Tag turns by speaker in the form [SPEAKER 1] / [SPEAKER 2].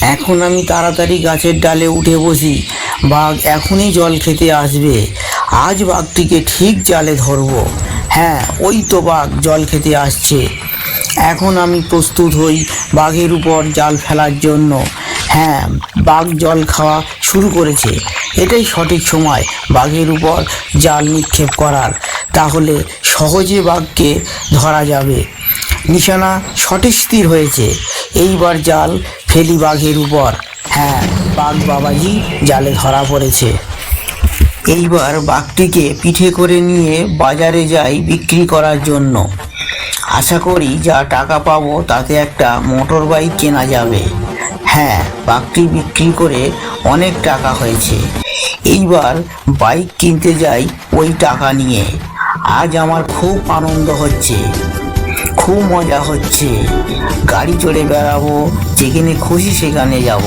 [SPEAKER 1] এখন আমি তাড়াতাড়ি গাছের ডালে উঠে বসি, বাঘ এখনই জল খেতে আসবে। আজ বাঘটিকে ঠিক জালে ধরবো। হ্যাঁ, ওই তো বাঘ জল খেতে আসছে। এখন আমি প্রস্তুত হই বাঘের উপর জাল ফেলার জন্য। হ্যাঁ, বাঘ জল খাওয়া শুরু করেছে। এটাই সঠিক সময় বাঘের উপর জাল নিক্ষেপ করার, তাহলে সহজে বাঘকে ধরা যাবে। নিশানা সঠিক স্থির হয়েছে। এইবার জাল ফেলি বাঘের উপর। হ্যাঁ, বাঘ বাবাজি জালে ধরা পড়েছে। এইবার বাঘটিকে পিঠে করে নিয়ে বাজারে যাই বিক্রি করার জন্য। আশা করি যা টাকা পাবো তাতে একটা মোটর বাইক কেনা যাবে। হ্যাঁ, বাঘটি বিক্রি করে অনেক টাকা হয়েছে। এইবার বাইক কিনতে যাই ওই টাকা নিয়ে। আজ আমার খুব আনন্দ হচ্ছে, খুব মজা হচ্ছে। গাড়ি চড়ে বেড়াবো, যেখানে খুশি সেখানে যাব।